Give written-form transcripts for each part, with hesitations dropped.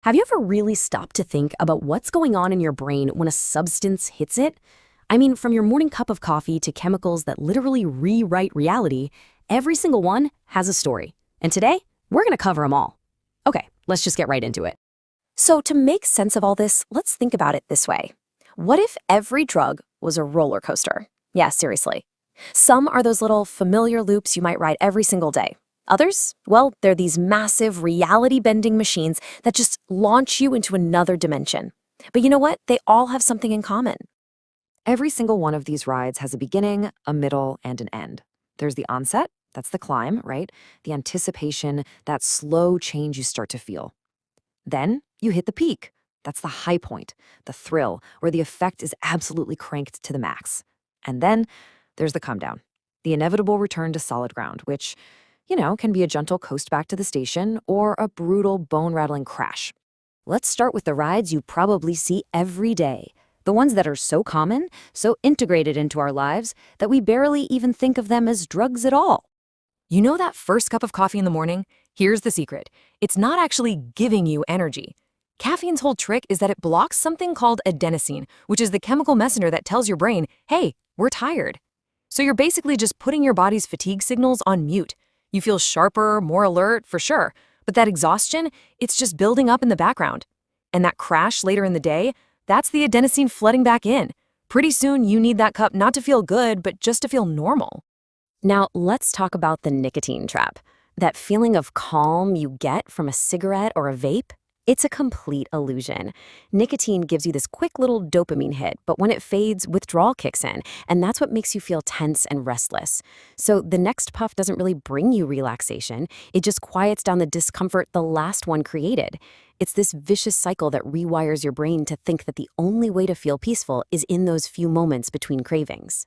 Have you ever really stopped to think about what's going on in your brain when a substance hits it? I mean, from your morning cup of coffee to chemicals that literally rewrite reality, every single one has a story. And today, we're going to cover them all. Okay, let's just get right into it. So to make sense of all this, let's think about it this way. What if every drug was a roller coaster? Yeah, seriously. Some are those little familiar loops you might ride every single day. Others, well, they're these massive reality-bending machines that just launch you into another dimension. But you know what? They all have something in common. Every single one of these rides has a beginning, a middle, and an end. There's the onset, that's the climb, right? The anticipation, that slow change you start to feel. Then you hit the peak. That's the high point, the thrill, where the effect is absolutely cranked to the max. And then there's the come down, the inevitable return to solid ground, which, can be a gentle coast back to the station or a brutal bone-rattling crash. Let's start with the rides you probably see every day, the ones that are so common, so integrated into our lives, that we barely even think of them as drugs at all. You know that first cup of coffee in the morning? Here's the secret. It's not actually giving you energy. Caffeine's whole trick is that it blocks something called adenosine, which is the chemical messenger that tells your brain, hey, we're tired. So you're basically just putting your body's fatigue signals on mute. You feel sharper, more alert, for sure, but that exhaustion, it's just building up in the background. And that crash later in the day, that's the adenosine flooding back in. Pretty soon you need that cup not to feel good, but just to feel normal. Now, let's talk about the nicotine trap. That feeling of calm you get from a cigarette or a vape, it's a complete illusion. Nicotine gives you this quick little dopamine hit, but when it fades, withdrawal kicks in, and that's what makes you feel tense and restless. So the next puff doesn't really bring you relaxation, it just quiets down the discomfort the last one created. It's this vicious cycle that rewires your brain to think that the only way to feel peaceful is in those few moments between cravings.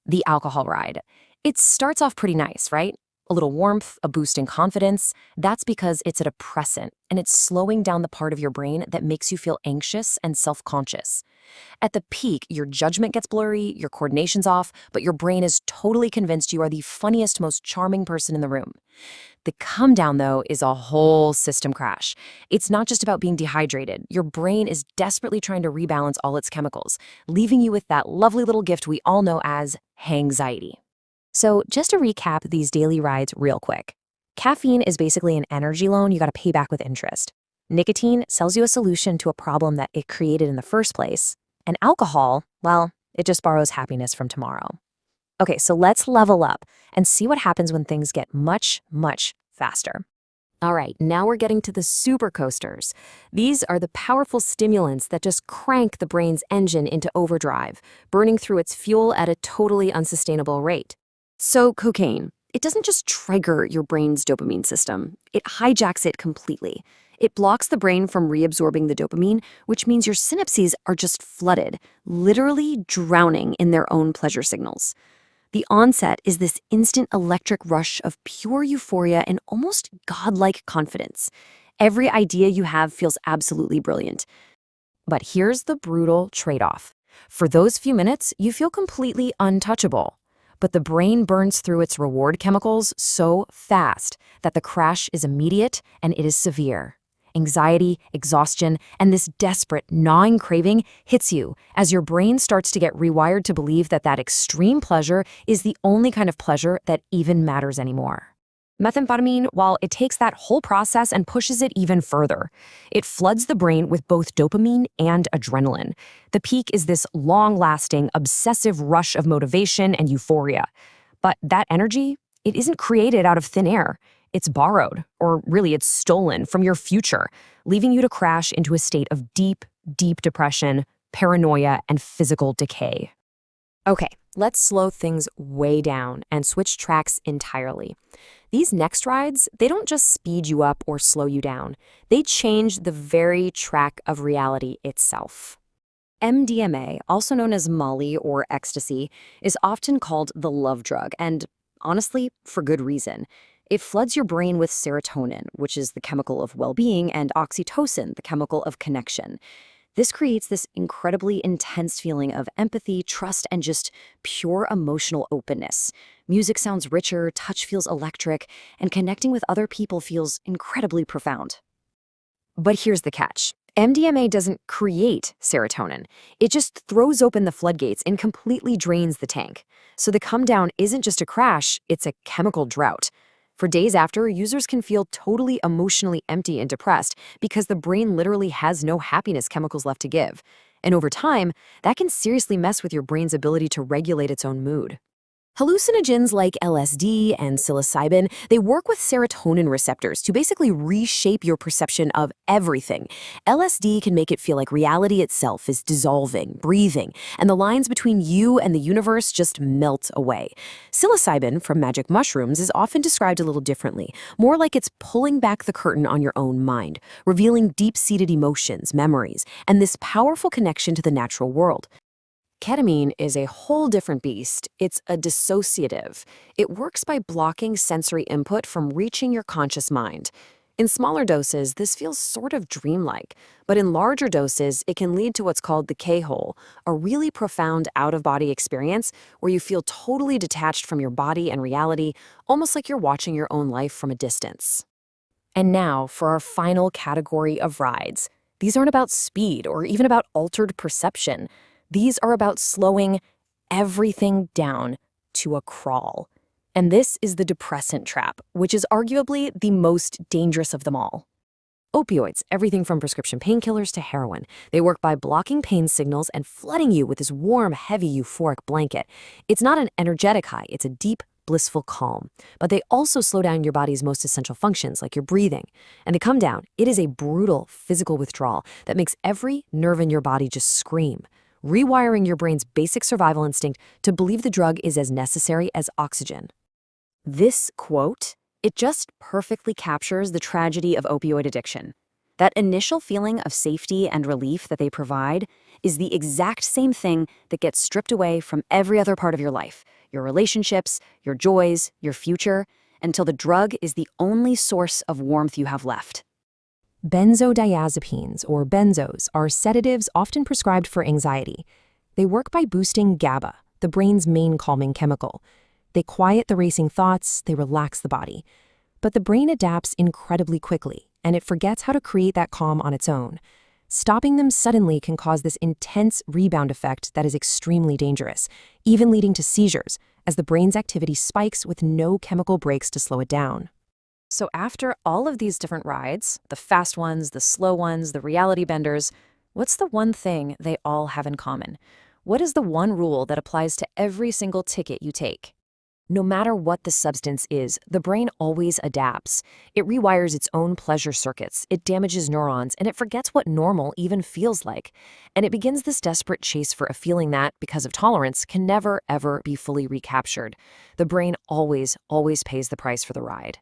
The alcohol ride. It starts off pretty nice, right? A little warmth, a boost in confidence. That's because it's a depressant, and it's slowing down the part of your brain that makes you feel anxious and self-conscious. At the peak, your judgment gets blurry, your coordination's off, but your brain is totally convinced you are the funniest, most charming person in the room. The come down, though, is a whole system crash. It's not just about being dehydrated. Your brain is desperately trying to rebalance all its chemicals, leaving you with that lovely little gift we all know as hangxiety. So just to recap these daily rides real quick. Caffeine is basically an energy loan you got to pay back with interest. Nicotine sells you a solution to a problem that it created in the first place. And alcohol, well, it just borrows happiness from tomorrow. Okay, so let's level up and see what happens when things get much, much faster. All right, now we're getting to the super coasters. These are the powerful stimulants that just crank the brain's engine into overdrive, burning through its fuel at a totally unsustainable rate. So cocaine, it doesn't just trigger your brain's dopamine system, it hijacks it completely. It blocks the brain from reabsorbing the dopamine, which means your synapses are just flooded, literally drowning in their own pleasure signals. The onset is this instant electric rush of pure euphoria and almost godlike confidence. Every idea you have feels absolutely brilliant. But here's the brutal trade-off. For those few minutes, you feel completely untouchable. But the brain burns through its reward chemicals so fast that the crash is immediate and it is severe. Anxiety, exhaustion, and this desperate, gnawing craving hits you as your brain starts to get rewired to believe that that extreme pleasure is the only kind of pleasure that even matters anymore. Methamphetamine, while it takes that whole process and pushes it even further. It floods the brain with both dopamine and adrenaline. The peak is this long-lasting, obsessive rush of motivation and euphoria. But that energy, it isn't created out of thin air. It's borrowed, or really it's stolen from your future, leaving you to crash into a state of deep, deep depression, paranoia, and physical decay. Okay, let's slow things way down and switch tracks entirely. These next rides, they don't just speed you up or slow you down. They change the very track of reality itself. MDMA, also known as Molly or ecstasy, is often called the love drug, and honestly, for good reason. It floods your brain with serotonin, which is the chemical of well-being, and oxytocin, the chemical of connection. This creates this incredibly intense feeling of empathy, trust, and just pure emotional openness. Music sounds richer, touch feels electric, and connecting with other people feels incredibly profound. But here's the catch. MDMA doesn't create serotonin. It just throws open the floodgates and completely drains the tank. So the come down isn't just a crash, it's a chemical drought. For days after, users can feel totally emotionally empty and depressed because the brain literally has no happiness chemicals left to give. And over time, that can seriously mess with your brain's ability to regulate its own mood. Hallucinogens like LSD and psilocybin, they work with serotonin receptors to basically reshape your perception of everything. LSD can make it feel like reality itself is dissolving, breathing, and the lines between you and the universe just melt away. Psilocybin from magic mushrooms is often described a little differently, more like it's pulling back the curtain on your own mind, revealing deep-seated emotions, memories, and this powerful connection to the natural world. Ketamine is a whole different beast. It's a dissociative. It works by blocking sensory input from reaching your conscious mind. In smaller doses, this feels sort of dreamlike, but in larger doses, it can lead to what's called the K-hole, a really profound out-of-body experience where you feel totally detached from your body and reality, almost like you're watching your own life from a distance. And now for our final category of rides. These aren't about speed or even about altered perception. These are about slowing everything down to a crawl. And this is the depressant trap, which is arguably the most dangerous of them all. Opioids, everything from prescription painkillers to heroin, they work by blocking pain signals and flooding you with this warm, heavy, euphoric blanket. It's not an energetic high, it's a deep, blissful calm. But they also slow down your body's most essential functions, like your breathing. And to come down, it is a brutal physical withdrawal that makes every nerve in your body just scream, rewiring your brain's basic survival instinct to believe the drug is as necessary as oxygen. This quote, it just perfectly captures the tragedy of opioid addiction. That initial feeling of safety and relief that they provide is the exact same thing that gets stripped away from every other part of your life, your relationships, your joys, your future, until the drug is the only source of warmth you have left. Benzodiazepines, or benzos, are sedatives often prescribed for anxiety. They work by boosting GABA, the brain's main calming chemical. They quiet the racing thoughts, they relax the body. But the brain adapts incredibly quickly, and it forgets how to create that calm on its own. Stopping them suddenly can cause this intense rebound effect that is extremely dangerous, even leading to seizures, as the brain's activity spikes with no chemical breaks to slow it down. So after all of these different rides, the fast ones, the slow ones, the reality benders, what's the one thing they all have in common? What is the one rule that applies to every single ticket you take? No matter what the substance is, the brain always adapts. It rewires its own pleasure circuits, it damages neurons, and it forgets what normal even feels like. And it begins this desperate chase for a feeling that, because of tolerance, can never, ever be fully recaptured. The brain always, always pays the price for the ride.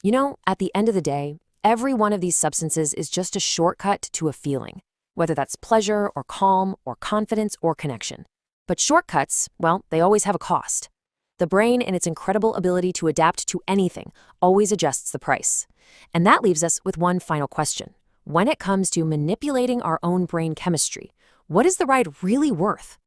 You know, at the end of the day, every one of these substances is just a shortcut to a feeling, whether that's pleasure or calm or confidence or connection. But shortcuts, well, they always have a cost. The brain, in its incredible ability to adapt to anything, always adjusts the price. And that leaves us with one final question. When it comes to manipulating our own brain chemistry, what is the ride really worth?